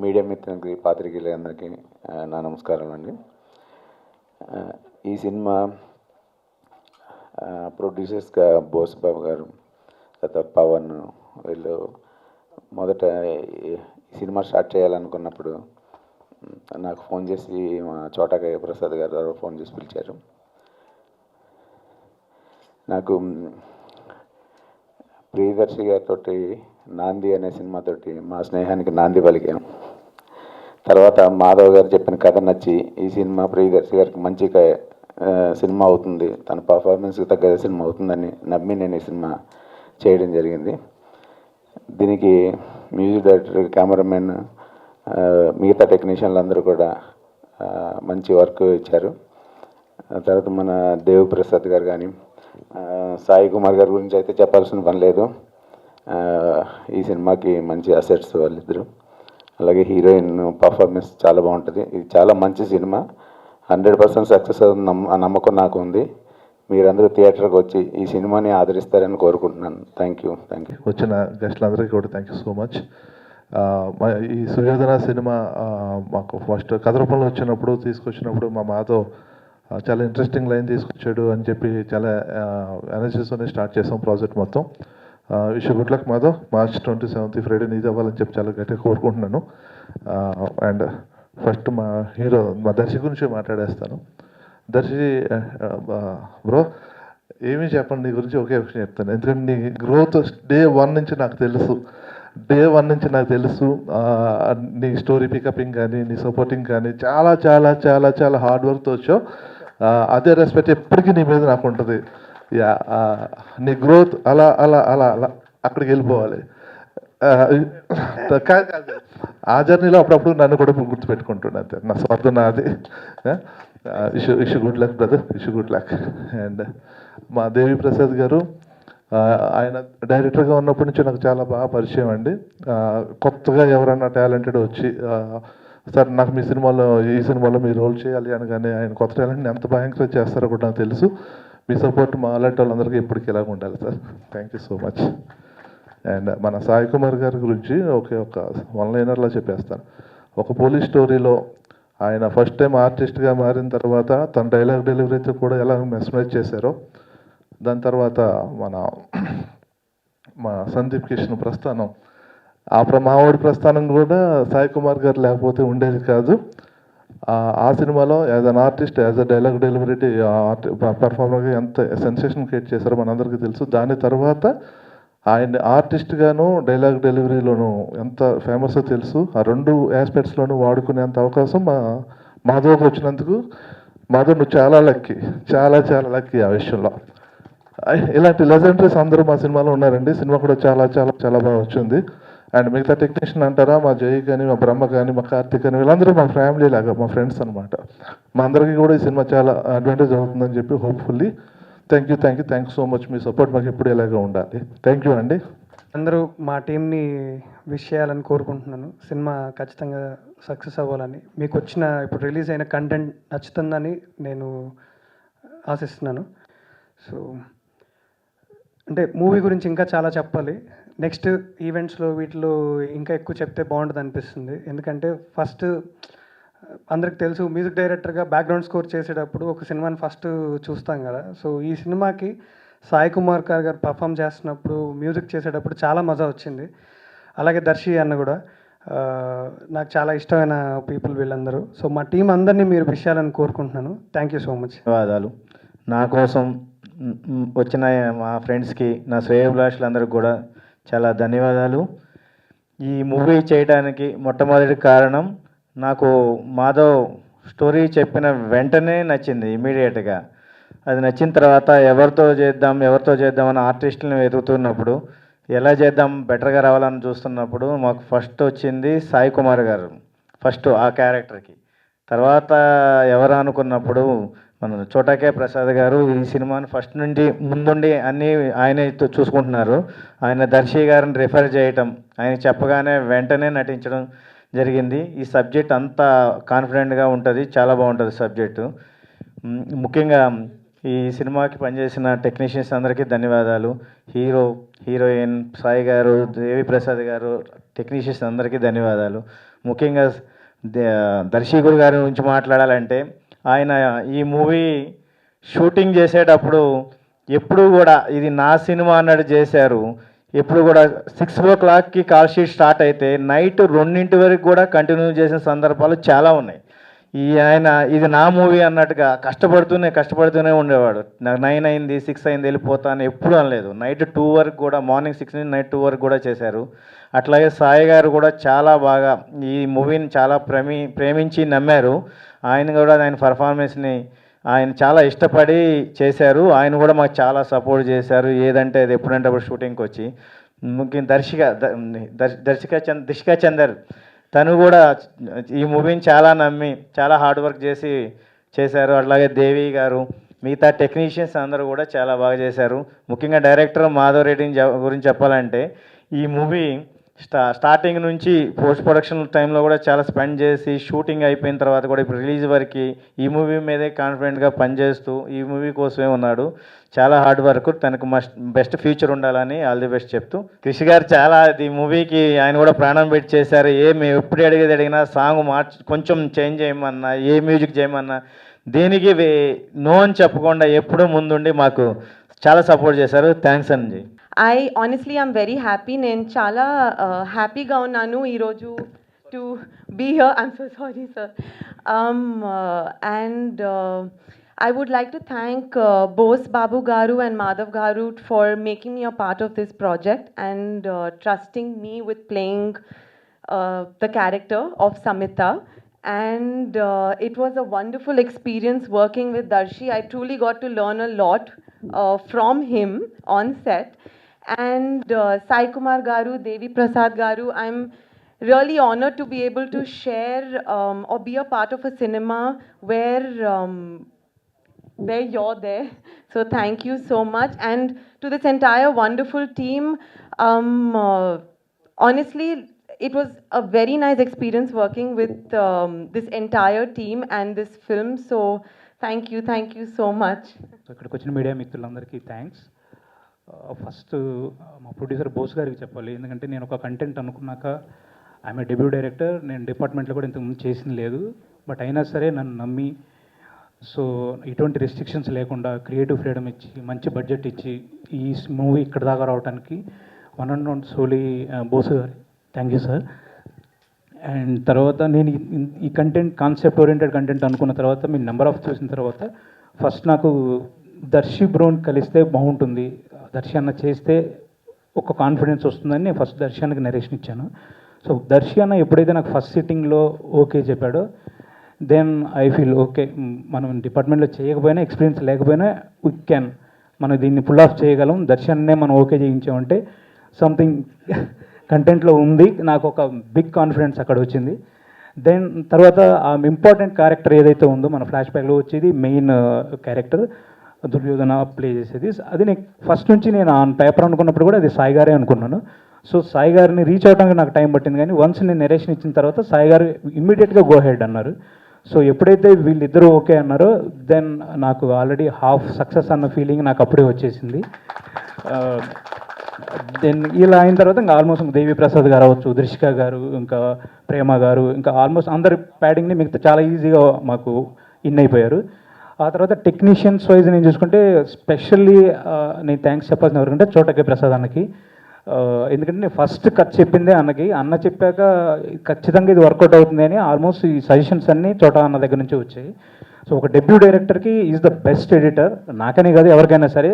Media మిత్రులకి పాత్రికేయులందరికీ నా నమస్కారం అండి. ఈ సినిమా ప్రొడ్యూసర్స్గా బోసుబాబు గారు, తర్వాత పవన్, వీళ్ళు మొదట ఈ సినిమా స్టార్ట్ చేయాలనుకున్నప్పుడు నాకు ఫోన్ చేసి మా చోటకాయ ప్రసాద్ గారు ద్వారా ఫోన్ చేసి పిలిచారు. నాకు ప్రియదర్శి గారితో నాంది అనే సినిమాతోటి మా స్నేహానికి నాంది పలికాం. తర్వాత మాధవ్ గారు చెప్పిన కథ నచ్చి ఈ సినిమా ప్రియదర్శి గారికి మంచి సినిమా అవుతుంది, తన పర్ఫార్మెన్స్కి తగ్గ సినిమా అవుతుందని నమ్మి నేను ఈ సినిమా చేయడం జరిగింది. దీనికి మ్యూజిక్ డైరెక్టర్, కెమెరామెన్, మిగతా టెక్నీషియన్లు అందరూ కూడా మంచి వర్క్ ఇచ్చారు. తర్వాత మన దేవ్ ప్రసాద్ గారు కానీ, సాయి కుమార్ గారి గురించి అయితే చెప్పాల్సిన పని లేదు. ఈ సినిమాకి మంచి అసెట్స్ వాళ్ళిద్దరు. అలాగే హీరోయిన్ పర్ఫార్మెన్స్ చాలా బాగుంటుంది. ఇది చాలా మంచి సినిమా, 100% సక్సెస్ అవుతుంది నమ్మకం నాకు ఉంది. మీరందరూ థియేటర్కి వచ్చి ఈ సినిమాని ఆదరిస్తారని కోరుకుంటున్నాను. Thank you. వచ్చిన గెస్టులందరికీ కూడా థ్యాంక్ యూ సో మచ్. ఈ సుయోధన సినిమా మాకు ఫస్ట్ కథ రూపంలో వచ్చినప్పుడు తీసుకొచ్చినప్పుడు మా మాధవ్ చాలా ఇంట్రెస్టింగ్ లైన్ తీసుకొచ్చాడు అని చెప్పి చాలా ఎనర్జీస్తోనే స్టార్ట్ చేసాం ప్రాజెక్ట్ మొత్తం. Wish good luck Madhav. March 27 Friday నీది అవ్వాలని చెప్పి చాలా గట్టిగా కోరుకుంటున్నాను. అండ్ ఫస్ట్ మా హీరో మా దర్శి గురించి మాట్లాడేస్తాను. దర్శి బ్రో, ఏమీ చెప్పండి నీ గురించి, ఒకే విషయం చెప్తాను. ఎందుకంటే నీ గ్రోత్ Day 1 నుంచి నాకు తెలుసు. Day 1 నుంచి నాకు తెలుసు. నీ స్టోరీ పికపింగ్ కానీ, నీ సపోర్టింగ్ కానీ చాలా చాలా చాలా చాలా హార్డ్ వర్క్తో వచ్చావు. అదే రెస్పెక్ట్ ఎప్పటికీ నీ మీద నాకు ఉంటుంది. నీ గ్రోత్ అలా అలా అలా అలా అక్కడికి వెళ్ళిపోవాలి. ఆ జర్నీలో అప్పుడప్పుడు నన్ను కూడా గుర్తుపెట్టుకుంటున్నా, అంతే. నా స్వార్థం నాది. Wish good luck brother, wish good luck. And మా దేవి ప్రసాద్ గారు, ఆయన డైరెక్టర్గా ఉన్నప్పటి నుంచి నాకు చాలా బాగా పరిచయం అండి. కొత్తగా ఎవరన్నా టాలెంటెడ్ వచ్చి సార్ నాకు మీ సినిమాలో ఈ సినిమాలో మీరు రోల్ చేయాలి అనగానే ఆయన కొత్త టాలెంట్ని ఎంత బాగా ఎంకరేజ్ చేస్తారో కూడా నాకు తెలుసు. మీ సపోర్ట్ మా అలాంటి వాళ్ళందరికీ ఎప్పటికీ ఇలాగ ఉండాలి sir. Thank you so much. And మన సాయి కుమార్ గారి గురించి ఒక 1 లైనర్లో చెప్పేస్తాను. ఒక పోలీస్ స్టోరీలో ఆయన ఫస్ట్ టైం ఆర్టిస్ట్గా మారిన తర్వాత తన డైలాగ్ డెలివరీతో కూడా ఎలా మెస్మరైజ్ చేశారో, దాని తర్వాత మా సందీప్ కిషన్ ప్రస్థానం, మావాడి ప్రస్థానం కూడా సాయి కుమార్ గారు లేకపోతే ఉండేది కాదు. ఆ సినిమాలో as an artist, as a dialogue delivery పర్ఫార్మర్గా ఎంత సెన్సేషన్ క్రియేట్ చేశారో మనందరికీ తెలుసు. దాని తర్వాత ఆయన ఆర్టిస్ట్గాను డైలాగ్ డెలివరీలోనూ ఎంత ఫేమస్ తెలుసు. ఆ 2 ఆస్పెక్ట్స్లోనూ వాడుకునేంత అవకాశం మాధవ్కి వచ్చినందుకు మాధవ్ నువ్వు చాలా లక్కీ, చాలా చాలా లక్కీ ఆ విషయంలో. ఇలాంటి లెజెండరీస్ అందరూ మా సినిమాలో ఉన్నారండి. సినిమా కూడా చాలా చాలా చాలా బాగా వచ్చింది. అండ్ మిగతా టెక్నీషియన్ అంటారా, మా జై కానీ, మా బ్రహ్మ కానీ, మా కార్తిక్ కానీ, వీళ్ళందరూ మా ఫ్యామిలీ లాగా, మా ఫ్రెండ్స్ అనమాట. మా అందరికీ కూడా ఈ సినిమా చాలా అడ్వాంటేజ్ అవుతుందని చెప్పి hopefully. Thank you so much. Me support మాకు ఎప్పుడు ఇలాగే ఉండాలి. థ్యాంక్ యూ అండి. అందరూ మా టీంని విష్ చేయాలని కోరుకుంటున్నాను. సినిమా ఖచ్చితంగా సక్సెస్ అవ్వాలని, మీకు వచ్చిన ఇప్పుడు రిలీజ్ అయిన కంటెంట్ నచ్చుతుందని నేను ఆశిస్తున్నాను. సో అంటే మూవీ గురించి ఇంకా చాలా చెప్పాలి. నెక్స్ట్ ఈవెంట్స్లో వీటిలో ఇంకా ఎక్కువ చెప్తే బాగుంటుంది అనిపిస్తుంది. ఎందుకంటే ఫస్ట్ అందరికి తెలుసు, మ్యూజిక్ డైరెక్టర్గా బ్యాక్గ్రౌండ్ స్కోర్ చేసేటప్పుడు ఒక సినిమాని ఫస్ట్ చూస్తాం కదా. సో ఈ సినిమాకి సాయి కుమార్ గారు పర్ఫామ్ చేస్తున్నప్పుడు, మ్యూజిక్ చేసేటప్పుడు చాలా మజా వచ్చింది. అలాగే దర్శి అన్న కూడా నాకు చాలా ఇష్టమైన పీపుల్ వీళ్ళందరూ. సో మా టీం అందరినీ మీరు విషయాలని కోరుకుంటున్నాను. Thank you so much. ధన్యవాదాలు. నా కోసం వచ్చిన మా ఫ్రెండ్స్కి, నా శ్రేయోభిలాషులందరికీ కూడా చాలా ధన్యవాదాలు. ఈ మూవీ చేయడానికి మొట్టమొదటి కారణం, నాకు మాధవ్ స్టోరీ చెప్పిన వెంటనే నచ్చింది ఇమీడియట్గా. అది నచ్చిన తర్వాత ఎవరితో చేద్దాం అని ఆర్టిస్టులను వెతుకుతున్నప్పుడు, ఎలా చేద్దాం బెటర్గా రావాలని చూస్తున్నప్పుడు మాకు ఫస్ట్ వచ్చింది సాయి కుమార్ గారు, ఫస్ట్ ఆ క్యారెక్టర్కి. తర్వాత ఎవరు అనుకున్నప్పుడు మన చోటాకే ప్రసాద్ గారు ఈ సినిమాని ఫస్ట్ నుండి ముందుండి అన్నీ ఆయనే చూసుకుంటున్నారు. ఆయన దర్శి గారిని రిఫర్ చేయటం, ఆయన చెప్పగానే వెంటనే నటించడం జరిగింది. ఈ సబ్జెక్ట్ అంతా కాన్ఫిడెంట్గా ఉంటుంది, చాలా బాగుంటుంది సబ్జెక్టు. ముఖ్యంగా ఈ సినిమాకి పనిచేసిన టెక్నీషియన్స్ అందరికీ ధన్యవాదాలు. హీరోయిన్ సాయి గారు, దేవి ప్రసాద్ గారు, టెక్నీషియన్స్ అందరికీ ధన్యవాదాలు. ముఖ్యంగా దర్శకుడు గారి గురించి మాట్లాడాలంటే ఆయన ఈ మూవీ షూటింగ్ చేసేటప్పుడు ఎప్పుడు కూడా ఇది నా సినిమా అన్నట్టు చేశారు. ఎప్పుడు కూడా 6 o'clockకి కాల్ షీట్ స్టార్ట్ అయితే నైట్ 2 వరకు కూడా కంటిన్యూ చేసిన సందర్భాలు చాలా ఉన్నాయి. ఆయన ఇది నా మూవీ అన్నట్టుగా కష్టపడుతూనే ఉండేవాడు. నాకు 9 అయింది 6 అయింది వెళ్ళిపోతాను ఎప్పుడు అనలేదు. నైట్ 2 వరకు కూడా, మార్నింగ్ 6 నుంచి నైట్ 2 వరకు కూడా చేశారు. అట్లాగే సాయి గారు కూడా చాలా బాగా ఈ మూవీని చాలా ప్రేమించి నమ్మారు. ఆయన కూడా ఆయన పర్ఫార్మెన్స్ని ఆయన చాలా ఇష్టపడి చేశారు. ఆయన కూడా మాకు చాలా సపోర్ట్ చేశారు. ఏదంటే అది ఎప్పుడంటే అప్పుడు షూటింగ్కి వచ్చి. ముఖ్యంగా దిశికా చందర్ తను కూడా ఈ మూవీని చాలా నమ్మి చాలా హార్డ్ వర్క్ చేశారు. అట్లాగే దేవి గారు, మిగతా టెక్నీషియన్స్ అందరూ కూడా చాలా బాగా చేశారు. ముఖ్యంగా డైరెక్టర్ మాధవ్ రెడ్డి గురించి చెప్పాలంటే ఈ మూవీ స్టార్టింగ్ నుంచి పోస్ట్ ప్రొడక్షన్ టైంలో కూడా చాలా స్పెండ్ చేసి, షూటింగ్ అయిపోయిన తర్వాత కూడా ఇప్పుడు రిలీజ్ వరకు ఈ మూవీ మీదే కాన్ఫిడెంట్గా పనిచేస్తూ ఈ మూవీ కోసమే ఉన్నాడు. చాలా హార్డ్ వర్క్. తనకు బెస్ట్ ఫ్యూచర్ ఉండాలని ఆల్ ది బెస్ట్ చెప్తూ, కృషి గారు చాలా ఈ మూవీకి ఆయన కూడా ప్రాణం పెట్టి చేశారు. మేము ఎప్పుడు అడిగినా సాంగ్ కొంచెం చేంజ్ చేయమన్నా, ఏ మ్యూజిక్ చేయమన్నా దేనికి నో అని చెప్పకుండా ఎప్పుడూ ముందుండి మాకు చాలా సపోర్ట్ చేశారు. థ్యాంక్స్ అండి. I honestly am very happy. నేను చాలా హ్యాపీగా ఉన్నాను ఈరోజు to be here. I'm so sorry, sir. And I would like to thank Bose Babu Garu and Madhav Garu for making me a part of this project and trusting me with playing the character of Samita. And it was a wonderful experience working with Darshi. I truly got to learn a lot from him on set. And Sai Kumar Garu, Devi Prasad Garu, I'm really honored to be able to share or be a part of a cinema where you're there. So thank you so much. And to this entire wonderful team, honestly, it was a very nice experience working with this entire team and this film. So thank you so much. ఇక్కడికి వచ్చిన media మిత్రులందరికీ thanks. First మా producer Bose గారికి చెప్పాలి. ఎందుకంటే నేను ఒక content అనుకున్నాక ఆమె డెబ్యూ డైరెక్టర్, నేను డిపార్ట్మెంట్లో కూడా ఇంతకుముందు చేసింది లేదు. బట్ అయినా సరే నన్ను నమ్మి, సో ఎటువంటి రెస్ట్రిక్షన్స్ లేకుండా క్రియేటివ్ ఫ్రీడమ్ ఇచ్చి, మంచి బడ్జెట్ ఇచ్చి ఈ మూవీ ఇక్కడ దాకా రావడానికి one and only solely Bose గారు. Thank you sir. అండ్ తర్వాత నేను ఈ కంటెంట్ కాన్సెప్ట్ ఓరియంటెడ్ కంటెంట్ అనుకున్న తర్వాత మీ నెంబర్ ఆఫ్ చూసిన తర్వాత ఫస్ట్ నాకు దర్శి బ్రోని కలిస్తే బాగుంటుంది, దర్శి అన్న చేస్తే ఒక కాన్ఫిడెన్స్ వస్తుందని నేను ఫస్ట్ దర్శి అన్నకి నరేషన్ ఇచ్చాను. సో దర్శి అన్న ఎప్పుడైతే నాకు ఫస్ట్ సిట్టింగ్లో ఓకే చెప్పాడో దెన్ ఐ ఫీల్ ఓకే, మనం డిపార్ట్మెంట్లో చేయకపోయినా, ఎక్స్పీరియన్స్ లేకపోయినా వీ క్యాన్, మనం దీన్ని పుల్ ఆఫ్ చేయగలం. దర్శి అన్నే మనం ఓకే చేయించామంటే సంథింగ్ కంటెంట్లో ఉంది. నాకు ఒక బిగ్ కాన్ఫిడెన్స్ అక్కడ వచ్చింది. దెన్ తర్వాత ఆ ఇంపార్టెంట్ క్యారెక్టర్ ఏదైతే ఉందో మన ఫ్లాష్ బ్యాక్లో వచ్చేది మెయిన్ క్యారెక్టర్ దుర్యోధన ప్లే చేసేది, అది నేను ఫస్ట్ నుంచి నేను ఆన్ పేపర్ అనుకున్నప్పుడు కూడా అది సాయి గారే అనుకున్నాను. సో సాయి గారిని రీచ్ అవడానికి నాకు టైం పట్టింది. కానీ వన్స్ నేను నెరేషన్ ఇచ్చిన తర్వాత సాయి గారు ఇమ్మీడియట్గా గో హెడ్ అన్నారు. సో ఎప్పుడైతే వీళ్ళిద్దరూ ఓకే అన్నారో దెన్ నాకు ఆల్రెడీ హాఫ్ సక్సెస్ అన్న ఫీలింగ్ నాకు అప్పుడే వచ్చేసింది. దెన్ ఇలా అయిన తర్వాత ఇంకా ఆల్మోస్ట్ దేవి ప్రసాద్ గారు అవ్వచ్చు, దృశిక గారు, ఇంకా ప్రేమ గారు, ఇంకా ఆల్మోస్ట్ అందరి ప్యాడింగ్ని మిగతా చాలా ఈజీగా మాకు ఇన్ అయిపోయారు. ఆ తర్వాత టెక్నీషియన్స్ వైజ్ నేను చూసుకుంటే స్పెషల్లీ నేను థ్యాంక్స్ చెప్పాల్సిన ఎవరికంటే చోటకే ప్రసాద్ అన్నకి. ఎందుకంటే నేను ఫస్ట్ కట్ చెప్పిందే అన్నకి. అన్న చెప్పాక ఖచ్చితంగా ఇది వర్కౌట్ అవుతుంది అని ఆల్మోస్ట్ ఈ సజెషన్స్ అన్నీ చోట అన్న దగ్గర నుంచి వచ్చాయి. సో ఒక డెబ్యూ డైరెక్టర్కి ఈజ్ ద బెస్ట్ ఎడిటర్, నాకనే కాదు ఎవరికైనా సరే.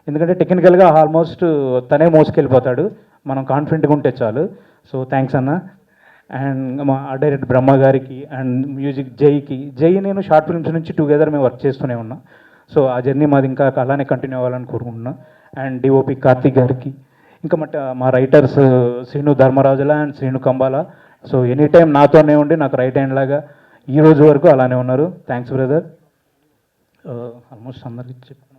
ఎందుకంటే టెక్నికల్గా ఆల్మోస్ట్ తనే మోసుకెళ్ళిపోతాడు, మనం కాన్ఫిడెంట్గా ఉంటే చాలు. సో థ్యాంక్స్ అన్న. అండ్ మా డైరెక్టర్ బ్రహ్మ గారికి అండ్ మ్యూజిక్ జై నేను షార్ట్ ఫిల్మ్స్ నుంచి టుగెదర్ మేము వర్క్ చేస్తూనే ఉన్నాం. సో ఆ జర్నీ మాది ఇంకా అలానే కంటిన్యూ అవ్వాలని కోరుకుంటున్నాం. అండ్ డిఓపి కార్తిక్ గారికి, ఇంకా మా రైటర్స్ శ్రీను ధర్మరాజుల and Srinu Kambala. So any time నాతోనే ఉండి నాకు రైట్ హ్యాండ్ లాగా ఈ రోజు వరకు అలానే ఉన్నారు. Thanks brother. ఆల్మోస్ట్ అందరికి చెప్పాను.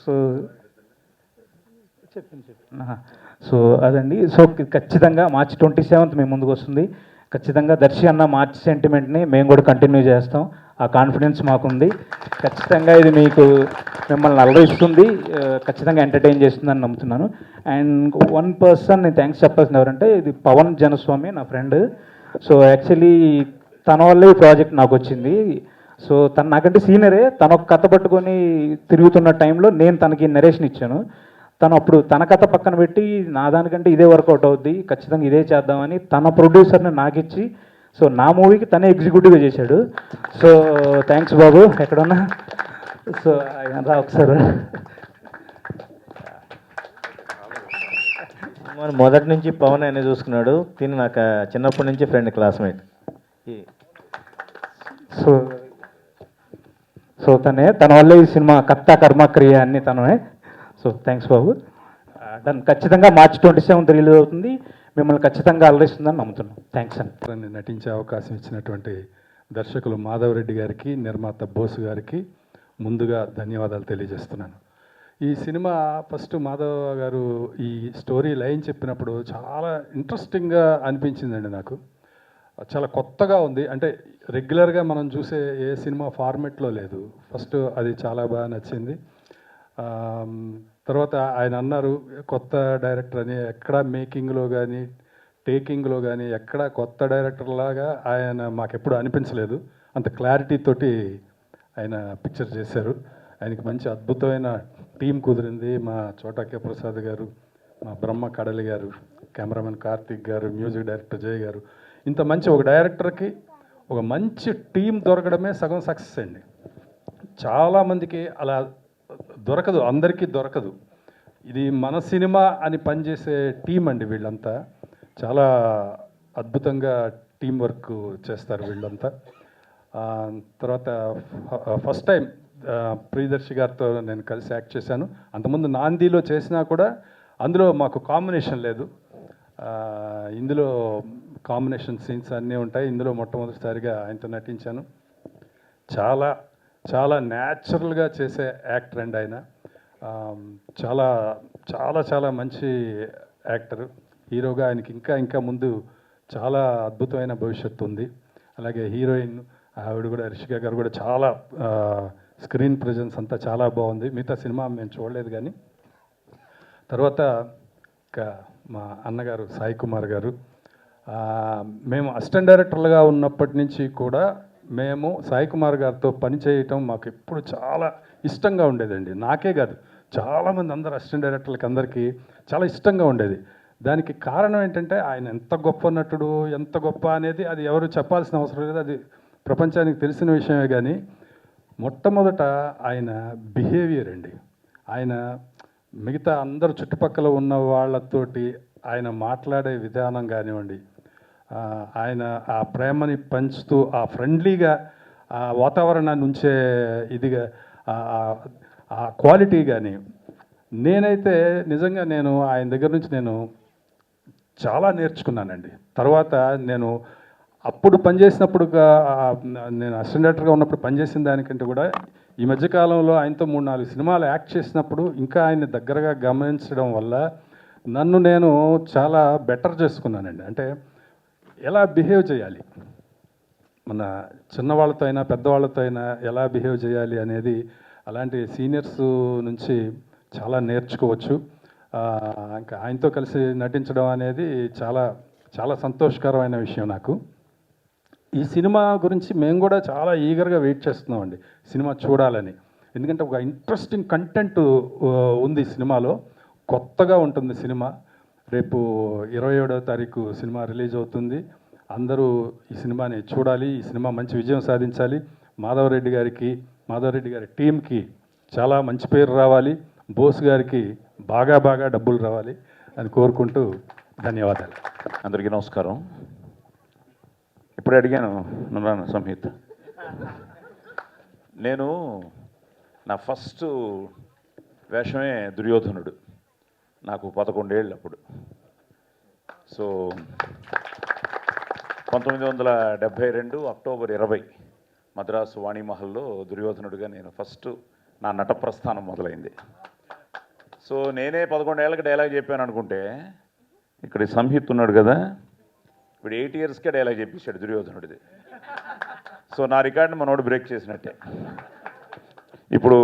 సో సో అదండి. సో ఖచ్చితంగా మార్చి 27th మేము ముందుకు వస్తుంది. ఖచ్చితంగా దర్శి అన్న మార్చి సెంటిమెంట్ని మేము కూడా కంటిన్యూ చేస్తాం. ఆ కాన్ఫిడెన్స్ మాకుంది. ఖచ్చితంగా ఇది మీకు మిమ్మల్ని అలరిస్తుంది, ఖచ్చితంగా ఎంటర్టైన్ చేస్తుందని నమ్ముతున్నాను. అండ్ వన్ పర్సన్ నేను థ్యాంక్స్ చెప్పాల్సింది ఎవరంటే ఇది పవన్ జనస్వామి, నా ఫ్రెండ్. సో యాక్చువల్లీ తన వల్లే ఈ ప్రాజెక్ట్ నాకు వచ్చింది. సో తను నాకంటే సీనియరే. తను ఒక కథ పట్టుకొని తిరుగుతున్న టైంలో నేను తనకి నరేషన్ ఇచ్చాను. తను అప్పుడు తన కథ పక్కన పెట్టి నా దానికంటే ఇదే వర్కౌట్ అవుద్ది, ఖచ్చితంగా ఇదే చేద్దామని తన ప్రొడ్యూసర్ని నాకు ఇచ్చి, సో నా మూవీకి తనే ఎగ్జిక్యూటివ్గా చేశాడు. సో థ్యాంక్స్ బాబు ఎక్కడున్నా. సో రా ఒకసారి. మన మొదటి నుంచి పవన్ ఆయన చూసుకున్నాడు. తిని నాకు చిన్నప్పటి నుంచి ఫ్రెండ్, క్లాస్మేట్. సో సో తన వల్లే ఈ సినిమా కర్త కర్మక్రియ అన్ని తనే. సో థ్యాంక్స్ బాబు. డన్. ఖచ్చితంగా మార్చి 27 రిలీజ్ అవుతుంది. మిమ్మల్ని ఖచ్చితంగా అలరిస్తుందని నమ్ముతున్నాం. థ్యాంక్స్ అండి. నటించే అవకాశం ఇచ్చినటువంటి దర్శకులు మాధవ్ రెడ్డి గారికి, నిర్మాత బోసు గారికి ముందుగా ధన్యవాదాలు తెలియజేస్తున్నాను. ఈ సినిమా ఫస్ట్ మాధవ్ గారు ఈ స్టోరీ లైన్ చెప్పినప్పుడు చాలా ఇంట్రెస్టింగ్గా అనిపించిందండి నాకు. చాలా కొత్తగా ఉంది. అంటే రెగ్యులర్గా మనం చూసే ఏ సినిమా ఫార్మెట్లో లేదు. ఫస్ట్ అది చాలా బాగా నచ్చింది. తర్వాత ఆయన అన్నారు కొత్త డైరెక్టర్ అని. ఎక్కడ మేకింగ్లో కానీ టేకింగ్లో కానీ ఎక్కడ కొత్త డైరెక్టర్ లాగా ఆయన మాకెప్పుడు అనిపించలేదు. అంత క్లారిటీ తోటి ఆయన పిక్చర్ చేశారు. ఆయనకి మంచి అద్భుతమైన టీం కుదిరింది. మా చోటాకే ప్రసాద్ గారు, మా బ్రహ్మ కడలి గారు, కెమెరామెన్ కార్తిక్ గారు, మ్యూజిక్ డైరెక్టర్ జయ్ గారు. ఇంత మంచి ఒక డైరెక్టర్కి ఒక మంచి టీం దొరకడమే సగం సక్సెస్ అండి. చాలామందికి అలా దొరకదు, అందరికీ దొరకదు. ఇది మన సినిమా అని పనిచేసే టీం అండి వీళ్ళంతా. చాలా అద్భుతంగా టీం వర్క్ చేస్తారు వీళ్ళంతా. తర్వాత ఫస్ట్ టైం ప్రియదర్శి గారితో నేను కలిసి యాక్ట్ చేశాను. అంతకుముందు నాందిలో చేసినా కూడా అందులో మాకు కాంబినేషన్ లేదు. ఇందులో కాంబినేషన్ సీన్స్ అన్నీ ఉంటాయి. ఇందులో మొట్టమొదటిసారిగా ఆయనతో నటించాను. చాలా చాలా న్యాచురల్గా చేసే యాక్టర్ అండి ఆయన. చాలా చాలా చాలా మంచి యాక్టర్. హీరోగా ఆయనకి ఇంకా ఇంకా ముందు చాలా అద్భుతమైన భవిష్యత్తు ఉంది. అలాగే హీరోయిన్ ఆవిడ కూడా, రిషిక గారు కూడా చాలా స్క్రీన్ ప్రెజెన్స్ అంతా చాలా బాగుంది. మిగతా సినిమా మేము చూడలేదు కానీ. తర్వాత ఇంకా మా అన్నగారు సాయి కుమార్ గారు. మేము అసిస్టెంట్ డైరెక్టర్లుగా ఉన్నప్పటి నుంచి కూడా మేము సాయి కుమార్ గారితో పనిచేయటం మాకు ఎప్పుడు చాలా ఇష్టంగా ఉండేదండి. నాకే కాదు, చాలామంది అందరు అసిస్టెంట్ డైరెక్టర్లకి అందరికీ చాలా ఇష్టంగా ఉండేది. దానికి కారణం ఏంటంటే ఆయన ఎంత గొప్ప నటుడు, ఎంత గొప్ప అనేది అది ఎవరు చెప్పాల్సిన అవసరం లేదు, అది ప్రపంచానికి తెలిసిన విషయమే. కానీ మొట్టమొదట ఆయన బిహేవియర్ అండి. ఆయన మిగతా అందరు చుట్టుపక్కల ఉన్న వాళ్ళతోటి ఆయన మాట్లాడే విధానం కానివ్వండి, ఆయన ఆ ప్రేమని పంచుతూ ఆ ఫ్రెండ్లీగా ఆ వాతావరణాన్ని ఉంచే ఇదిగా ఆ క్వాలిటీ కానీ, నేనైతే నిజంగా నేను ఆయన దగ్గర నుంచి నేను చాలా నేర్చుకున్నానండి. తర్వాత నేను అప్పుడు పనిచేసినప్పుడు, నేను అసిస్టెంట్ డైరెక్టర్గా ఉన్నప్పుడు పనిచేసిన దానికంటే కూడా ఈ మధ్యకాలంలో ఆయనతో 3-4 సినిమాలు యాక్ట్ చేసినప్పుడు ఇంకా ఆయన్ని దగ్గరగా గమనించడం వల్ల నన్ను నేను చాలా బెటర్ చేసుకున్నానండి. అంటే ఎలా బిహేవ్ చేయాలి, మన చిన్నవాళ్ళతో అయినా పెద్దవాళ్ళతో అయినా ఎలా బిహేవ్ చేయాలి అనేది అలాంటి సీనియర్స్ నుంచి చాలా నేర్చుకోవచ్చు. ఇంకా ఆయనతో కలిసి నటించడం అనేది చాలా చాలా సంతోషకరమైన విషయం నాకు. ఈ సినిమా గురించి మేము కూడా చాలా ఈగర్గా వెయిట్ చేస్తున్నామండి సినిమా చూడాలని. ఎందుకంటే ఒక ఇంట్రెస్టింగ్ కంటెంట్ ఉంది సినిమాలో. కొత్తగా ఉంటుంది సినిమా. రేపు 27వ తారీఖు సినిమా రిలీజ్ అవుతుంది. అందరూ ఈ సినిమాని చూడాలి. ఈ సినిమా మంచి విజయం సాధించాలి. మాధవ్ రెడ్డి గారి టీంకి చాలా మంచి పేరు రావాలి. బోస్ గారికి బాగా బాగా డబ్బులు రావాలి అని కోరుకుంటూ ధన్యవాదాలు. అందరికీ నమస్కారం. ఇప్పుడు అడిగాను నన్ను సంహిత్. నేను నా ఫస్ట్ వేషమే దుర్యోధనుడు. నాకు 11 ఏళ్ళు అప్పుడు. సో 1972 అక్టోబర్ 20 మద్రాసు వాణిమహల్లో దుర్యోధనుడిగా నేను ఫస్ట్ నా నట ప్రస్థానం మొదలైంది. సో నేనే 11 ఏళ్ళకి డైలాగ్ చెప్పాను అనుకుంటే, ఇక్కడ సంహిత్ ఉన్నాడు కదా, ఇప్పుడు 8 ఇయర్స్కే డైలాగ్ చెప్పించాడు దుర్యోధనుడిది. సో నా రికార్డుని మనోడు బ్రేక్ చేసినట్టే. ఇప్పుడు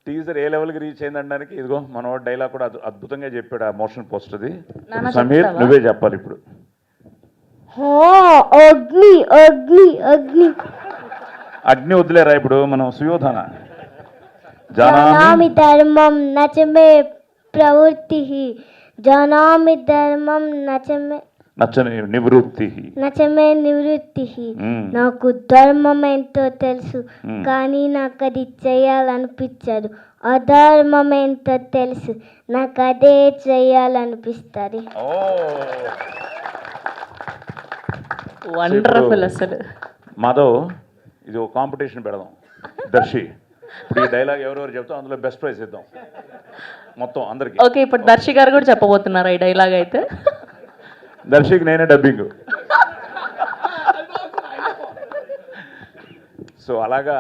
టీజర్ ఏ లెవెల్కి రీచ్ అయిందనడానికి ఇదిగో మనోడు డైలాగ్ కూడా అద్భుతంగా చెప్పాడు ఆ మోషన్ పోస్టర్ది. సమీర్ నువ్వే చెప్పాలి ఇప్పుడు. అగ్ని అగ్ని అగ్ని అగ్ని వదిలేరా ఇప్పుడు మనం సుయోధన. జానామి ధర్మం నచమే ప్రవృత్తి జానామి ధర్మం నచ్చని నివృత్తి. నచమే నివృత్తి. నాకు ధర్మం ఎంతో తెలుసు కానీ నాకు అది చేయాలనిపించదు. అధర్మం ఎంతో తెలుసు నాకు అదే చేయాలనిపిస్తుంది. వండర్ఫుల్ అసలు. మాధవ్ ఇది ఒక కాంపిటీషన్ పెడదాం. దర్శి ఇప్పుడు ఈ డైలాగ్ ఎవరెవరు చెప్తాం అందులో బెస్ట్ ప్రైజ్ ఇద్దాం మొత్తం అందరికి. ఓకే, ఇప్పుడు దర్శి గారు కూడా చెప్పబోతున్నారు ఈ డైలాగ్ అయితే. దర్శికి నేనే డబ్బింగ్. సో అలాగా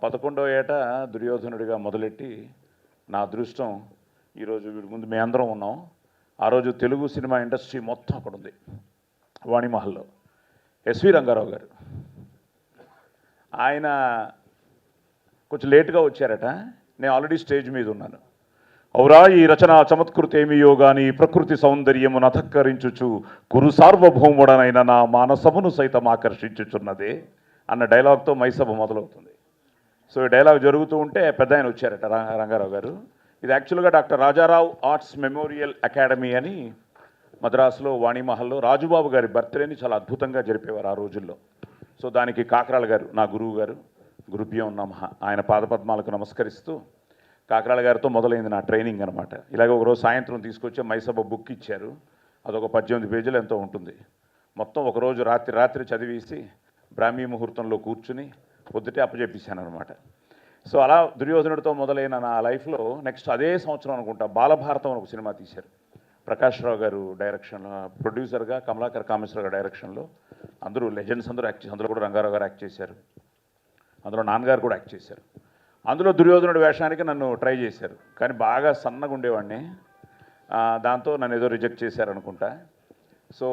11వ ఏట దుర్యోధనుడిగా మొదలెట్టి నా అదృష్టం ఈరోజు వీడి ముందు మేము అందరం ఉన్నాం. ఆ రోజు తెలుగు సినిమా ఇండస్ట్రీ మొత్తం అక్కడ ఉంది వాణిమహల్లో. ఎస్వి రంగారావు గారు ఆయన కొంచెం లేటుగా వచ్చారట. నేను ఆల్రెడీ స్టేజ్ మీద ఉన్నాను. ఔరా ఈ రచన చమత్కృతేమియో గాని ప్రకృతి సౌందర్యమును అధక్కరించుచు గురు సార్వభౌముడనైన నా మానసమును సైతం ఆకర్షించుచున్నదే అన్న డైలాగ్తో మైసభ మొదలవుతుంది. సో ఈ డైలాగ్ జరుగుతూ ఉంటే పెద్ద ఆయన వచ్చారట రంగారావు గారు. ఇది యాక్చువల్గా doctor Rajarao arts memorial academy అని మద్రాసులో వాణిమహల్లో రాజుబాబు గారి బర్త్డేని చాలా అద్భుతంగా జరిపేవారు ఆ రోజుల్లో. సో దానికి కాకరాల గారు నా గురువు గారు గురుభ్యం నమః ఆయన పాదపద్మాలకు నమస్కరిస్తూ కాకరాల గారితో మొదలైంది నా ట్రైనింగ్ అనమాట. ఇలాగ ఒకరోజు సాయంత్రం తీసుకొచ్చి మైసభ బుక్ ఇచ్చారు. అదొక 18 పేజీలు ఎంతో ఉంటుంది. మొత్తం ఒకరోజు రాత్రి చదివేసి బ్రాహ్మీ ముహూర్తంలో కూర్చుని పొద్దుటే అప్పచెప్పేశాను అనమాట. సో అలా దుర్యోధనుడితో మొదలైన నా లైఫ్లో నెక్స్ట్ అదే సంవత్సరం అనుకుంటా బాలభారతం అని ఒక సినిమా తీశారు. ప్రకాష్ రావు గారు డైరెక్షన్లో, ప్రొడ్యూసర్గా కమలాకర్ కామేశ్వర గారు డైరెక్షన్లో. అందరూ లెజెండ్స్ అందరూ యాక్ట్ చేసి, అందులో కూడా రంగారావు గారు యాక్ట్ చేశారు, అందులో నాన్నగారు కూడా యాక్ట్ చేశారు. అందులో దుర్యోధనుడి వేషానికి నన్ను ట్రై చేశారు కానీ బాగా సన్నగా ఉండేవాడిని. దాంతో నన్ను ఏదో రిజెక్ట్ చేశారనుకుంటా. సో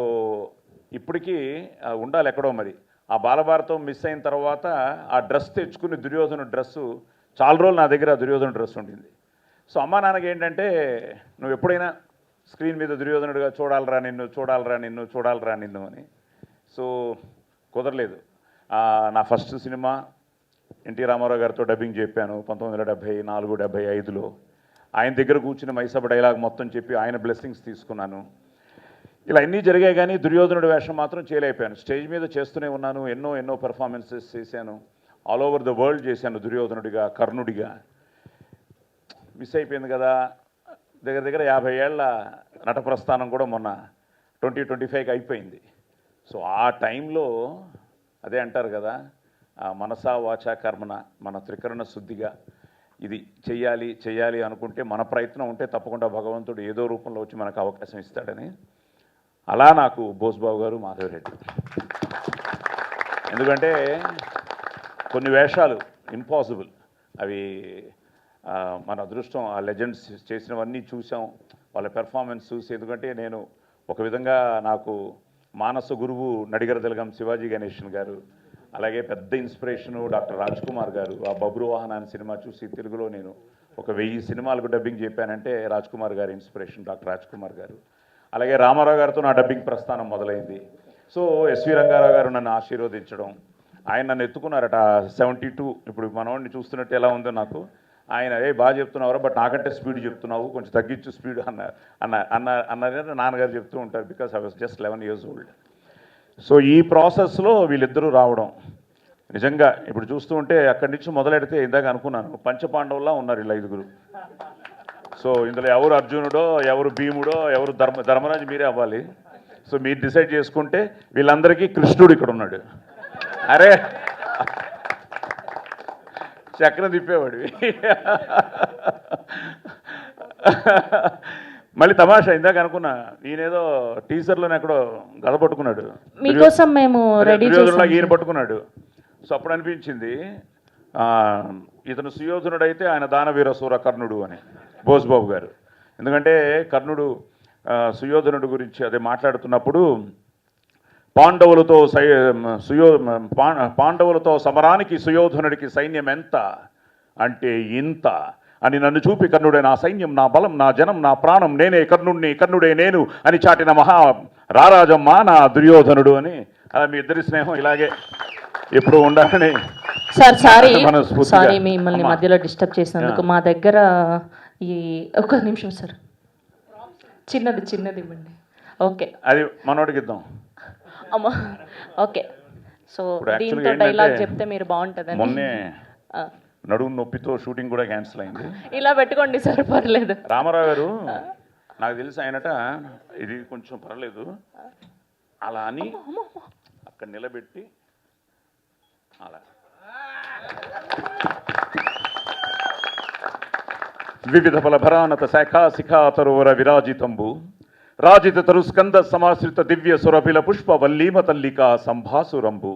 ఇప్పటికీ ఉండాలి ఎక్కడో మరి. ఆ బాలభారతం మిస్ అయిన తర్వాత ఆ డ్రెస్ తెచ్చుకుని దుర్యోధనుడి డ్రెస్సు చాలా రోజులు నా దగ్గర దుర్యోధనుడి డ్రెస్ ఉండింది. సో అమ్మా నాన్నకి ఏంటంటే నువ్వు ఎప్పుడైనా స్క్రీన్ మీద దుర్యోధనుడిగా చూడాలరా నిన్ను అని. సో కుదరలేదు. నా ఫస్ట్ సినిమా ఎన్టీ రామారావు గారితో డబ్బింగ్ చెప్పాను 1974-75లో. ఆయన దగ్గర కూర్చుని మైసభ డైలాగ్ మొత్తం చెప్పి ఆయన బ్లెస్సింగ్స్ తీసుకున్నాను. ఇలా అన్నీ జరిగాయి కానీ దుర్యోధనుడి వేషం మాత్రం చేయలేకపోయాను. స్టేజ్ మీద చేస్తూనే ఉన్నాను, ఎన్నో పెర్ఫార్మెన్సెస్ చేశాను, ఆల్ ఓవర్ ద వరల్డ్ చేశాను దుర్యోధనుడిగా, కర్ణుడిగా. మిస్ అయిపోయింది కదా. దగ్గర 50 ఏళ్ల నట ప్రస్థానం కూడా మొన్న 2025కి అయిపోయింది. సో ఆ టైంలో అదే అంటారు కదా, మనసా వాచా కర్మన మన త్రికరణ శుద్ధిగా ఇది చెయ్యాలి అనుకుంటే మన ప్రయత్నం ఉంటే తప్పకుండా భగవంతుడు ఏదో రూపంలో వచ్చి మనకు అవకాశం ఇస్తాడని. అలా నాకు బోస్బాబు గారు, మాధవరెడ్డి. ఎందుకంటే కొన్ని వేషాలు ఇంపాసిబుల్, అవి మన అదృష్టం. ఆ లెజెండ్స్ చేసినవన్నీ చూసాం, వాళ్ళ పెర్ఫార్మెన్స్ చూసి. ఎందుకంటే నేను ఒక విధంగా నాకు మానస గురువు నడిగర తిలకం శివాజీ గణేషన్ గారు, అలాగే పెద్ద ఇన్స్పిరేషను డాక్టర్ రాజ్ కుమార్ గారు. ఆ బబ్రు వాహన అనే సినిమా చూసి తెలుగులో నేను ఒక 1000 సినిమాలకు డబ్బింగ్ చెప్పానంటే రాజ్ కుమార్ గారి ఇన్స్పిరేషన్, డాక్టర్ రాజ్ కుమార్ గారు. అలాగే రామారావు గారితో నా డబ్బింగ్ ప్రస్థానం మొదలైంది. సో ఎస్వి రంగారావు గారు నన్ను ఆశీర్వదించడం, ఆయన నన్ను ఎత్తుకున్నారట 72. ఇప్పుడు మనవాడిని చూస్తున్నట్టు ఎలా ఉందో నాకు. ఆయన బాగా చెప్తున్నావు బట్ నాకంటే స్పీడ్ చెప్తున్నావు, కొంచెం తగ్గించు స్పీడ్ అన్నది నాన్నగారు చెప్తూ ఉంటారు. Because I was just 11 years old. So ఈ ప్రాసెస్లో వీళ్ళిద్దరూ రావడం నిజంగా ఇప్పుడు చూస్తూ ఉంటే అక్కడి నుంచి మొదలెడితే ఇందాక అనుకున్నాను పంచపాండవుల్లా ఉన్నారు వీళ్ళ 5గురు. సో ఇందులో ఎవరు అర్జునుడో, ఎవరు భీముడో, ఎవరు ధర్మరాజు మీరే అవ్వాలి. సో మీరు డిసైడ్ చేసుకుంటే వీళ్ళందరికీ కృష్ణుడు ఇక్కడ ఉన్నాడు. అరే చక్రం తిప్పేవాడు. మళ్ళీ తమాషా ఇందాక అనుకున్నా, ఈయనేదో టీజర్లోనే ఎక్కడో గద పట్టుకున్నాడు, మీకోసం మేము రెడీ ఈయన పట్టుకున్నాడు. సో అప్పుడు అనిపించింది ఇతను సుయోధనుడు అయితే ఆయన దానవీర సూర కర్ణుడు అని బోస్బాబు గారు. ఎందుకంటే కర్ణుడు సుయోధనుడు గురించి అదే మాట్లాడుతున్నప్పుడు పాండవులతో సమరానికి సుయోధనుడికి సైన్యం ఎంత అంటే ఇంత అని నన్ను చూపి కర్ణుడే నా సైన్యం, నా బలం, నా జనం, నా ప్రాణం, నేనే కర్ణుడిని, కర్ణుడే నేను అని చాటిన రారాజమ్మ నా దుర్యోధనుడు అని. అలా మీ ఇద్దరి స్నేహం ఇలాగే ఎప్పుడు ఉండాలని. సార్ సారీ మనస్ఫూర్తిగా. సారీ మిమ్మల్ని మధ్యలో డిస్టర్బ్ చేసినందుకు. మా దగ్గర ఈ ఒక్క నిమిషం సార్, చిన్నది ఇవ్వండి. ఓకే, అది మనోడికి ఇద్దాం. అమ్మా ఓకే. సో ఇప్పుడు దీంతో యాక్చువల్గా డైలాగ్ ఏంటంటే చెప్తే మీరు బాగుంటుందని. మొన్నే నడుము నొప్పితో షూటింగ్ కూడా క్యాన్సిల్ అయింది. ఇలా పెట్టుకోండి సార్, పర్లేదు. రామారావు గారు నాకు తెలిసి ఆయనట ఇది కొంచెం పర్లేదు అలా అని అక్కడ నిలబెట్టి అలా వివిధ ఫలభరానత శాఖా శిఖా తరోర విరాజితంబు రాజిత తరుస్కంద సమాశ్రిత దివ్య సురభిల పుష్ప వల్లీమ తల్లికా సంభాసురంబు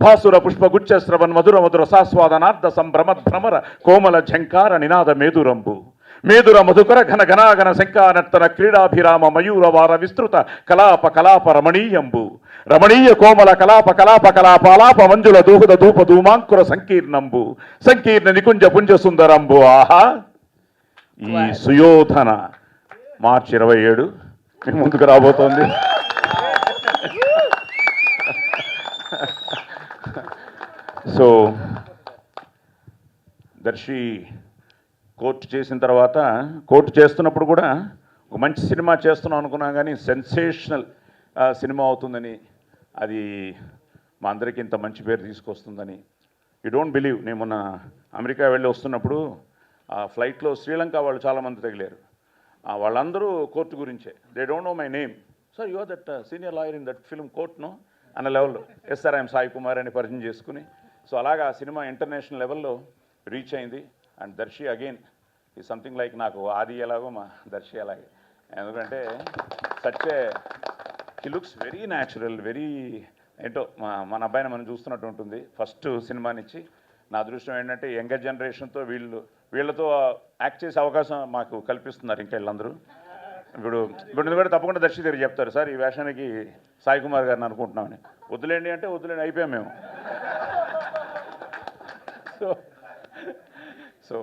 భాసుర పుష్పగుచ్చ శ్రవన్ మధుర మధుర సాస్వాదనార్థ సంభ్రమ భ్రమర కోమల ఝంకార నినాద మేదురంబు మేదుర మధుకర ఘన ఘనాఘన శంకానర్తన క్రీడాభిరామ మయూర వార విస్తృత కలాప రమణీయంబు రమణీయ కోమల కలాప మంజుల దూహద ధూప ధూమాంకుర సంకీర్ణంబు సంకీర్ణ నికుంజ పుంజ సుందరంబు. ఆహా, ఈ సుయోధన మార్చి 27 మీ ముందుకు రాబోతోంది. సో దర్శి కోర్టు చేసిన తర్వాత, కోర్టు చేస్తున్నప్పుడు కూడా ఒక మంచి సినిమా చేస్తున్నాం అనుకున్నా కానీ సెన్సేషనల్ సినిమా అవుతుందని, అది మా అందరికీ ఇంత మంచి పేరు తీసుకొస్తుందని యూ డోంట్ బిలీవ్. నేను మొన్న అమెరికా వెళ్ళి వస్తున్నప్పుడు ఆ ఫ్లైట్లో శ్రీలంక వాళ్ళు చాలామంది తగిలారు. వాళ్ళందరూ కోర్టు గురించే. They don't know my name. Sir you are that senior lawyer in that film court no అన్న లెవెల్లో. Yes sir, I'm Sai Kumar అని పరిచయం చేసుకుని, సో అలాగా ఆ సినిమా ఇంటర్నేషనల్ లెవెల్లో రీచ్ అయింది. అండ్ దర్శి అగైన్ ఈ సంథింగ్ లైక్ నాకు ఆది ఎలాగో మా దర్శి అలాగే. ఎందుకంటే సచ్చే he looks very natural, very ఏంటో మన అబ్బాయిని మనం చూస్తున్నట్టు ఉంటుంది. ఫస్ట్ సినిమానిచ్చి నా అదృష్టం ఏంటంటే యంగర్ జనరేషన్తో వీళ్ళతో యాక్ట్ చేసే అవకాశం మాకు కల్పిస్తున్నారు ఇంకా వీళ్ళందరూ. ఇప్పుడు కూడా తప్పకుండా దర్శి దగ్గర చెప్తారు, సార్ ఈ వేషానికి సాయి కుమార్ గారిని అనుకుంటున్నామని. వద్దులేండి అంటే వద్దులేండి, అయిపోయాం మేము. సో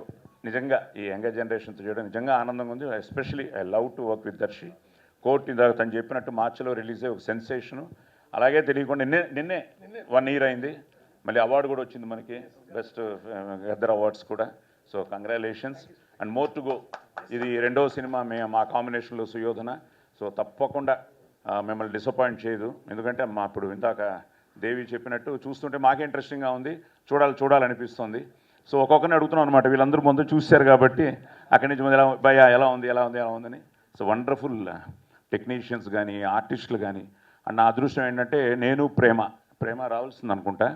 నిజంగా ఈ యంగర్ జనరేషన్తో చేయడం నిజంగా ఆనందంగా ఉంది. Especially I love to work with Darshi. Court ఇందాక తను చెప్పినట్టు మార్చిలో రిలీజ్ అయ్యి ఒక సెన్సేషను. అలాగే తెలియకుండా నిన్నే 1 year అయింది. మళ్ళీ అవార్డు కూడా వచ్చింది మనకి, బెస్ట్ గద్దర్ అవార్డ్స్ కూడా. So congratulations and more to go. ఇది 2వ సినిమా మా కాంబినేషన్లో సుయోధన. సో తప్పకుండా మిమ్మల్ని డిసప్పాయింట్ చేయదు. ఎందుకంటే ఇప్పుడు ఇందాక దేవి చెప్పినట్టు చూస్తుంటే మాకే ఇంట్రెస్టింగ్గా ఉంది, చూడాలనిపిస్తుంది. సో ఒక్కొక్కరిని అడుగుతున్నాం అనమాట, వీళ్ళందరూ ముందు చూశారు కాబట్టి అక్కడి నుంచి ముందు ఎలా ఉందని. సో వండర్ఫుల్ టెక్నీషియన్స్ కానీ ఆర్టిస్టులు కానీ. అండ్ నా అదృష్టం ఏంటంటే నేను ప్రేమ రావాల్సింది అనుకుంటా.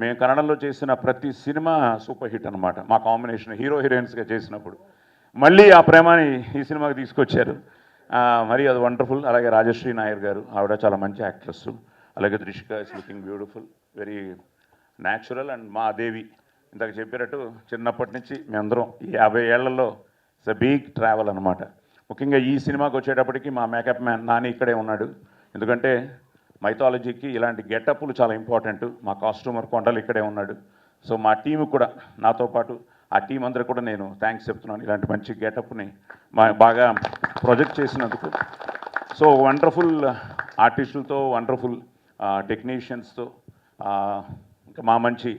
మేము కన్నడంలో చేసిన ప్రతి సినిమా సూపర్ హిట్ అనమాట. మా కాంబినేషన్ హీరో హీరోయిన్స్గా చేసినప్పుడు మళ్ళీ ఆ ప్రేమని ఈ సినిమాకి తీసుకొచ్చారు. మరి అది వండర్ఫుల్. అలాగే రాజశ్రీ నాయర్ గారు, ఆవిడ చాలా మంచి యాక్ట్రెస్. అలాగే Drushika is looking beautiful, very natural. And మా దేవి ఇందాక చెప్పినట్టు చిన్నప్పటి నుంచి మేమందరం ఈ 50 ఏళ్లలో ఇట్స్ అ బిగ్ ట్రావెల్ అనమాట. ముఖ్యంగా ఈ సినిమాకి వచ్చేటప్పటికి మా మేకప్ మ్యాన్ నాని ఇక్కడే ఉన్నాడు. ఎందుకంటే మైథాలజీకి ఇలాంటి గెటప్లు చాలా ఇంపార్టెంట్. మా కాస్ట్యూమర్ కొండలు ఇక్కడే ఉన్నాడు. సో మా టీము కూడా, నాతో పాటు ఆ టీం అందరూ కూడా నేను థ్యాంక్స్ చెప్తున్నాను, ఇలాంటి మంచి గెటప్ని బాగా ప్రొజెక్ట్ చేసినందుకు. సో వండర్ఫుల్ ఆర్టిస్టులతో, వండర్ఫుల్ టెక్నీషియన్స్తో, ఇంకా మా మంచి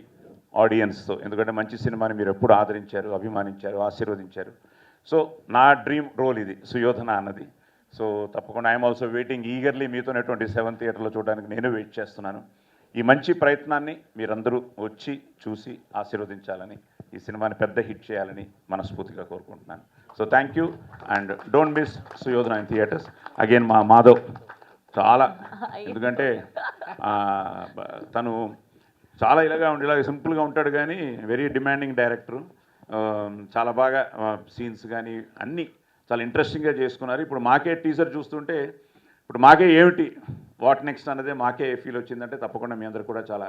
ఆడియన్స్తో. ఎందుకంటే మంచి సినిమాని మీరు ఎప్పుడు ఆదరించారు, అభిమానించారు, ఆశీర్వదించారు. సో నా డ్రీమ్ రోల్ ఇది సుయోధన అన్నది. సో తప్పకుండా ఐఎమ్ ఆల్సో వెయిటింగ్ ఈగర్లీ మీతో 27th థియేటర్లో చూడడానికి నేను వెయిట్ చేస్తున్నాను. ఈ మంచి ప్రయత్నాన్ని మీరందరూ వచ్చి చూసి ఆశీర్వదించాలని, ఈ సినిమాని పెద్ద హిట్ చేయాలని మనస్ఫూర్తిగా కోరుకుంటున్నాను. So thank you and don't miss Suyodhana in theatres. Again మా మాధవ్ చాలా, ఎందుకంటే తను చాలా ఇలాగ సింపుల్గా ఉంటాడు కానీ వెరీ డిమాండింగ్ డైరెక్టరు. చాలా బాగా సీన్స్ కానీ అన్నీ చాలా ఇంట్రెస్టింగ్గా చేసుకున్నారు. ఇప్పుడు మాకే టీజర్ చూస్తుంటే ఇప్పుడు మాకే ఏమిటి వాట్ నెక్స్ట్ అన్నదే మాకే ఫీల్ వచ్చిందంటే తప్పకుండా మీ అందరు కూడా చాలా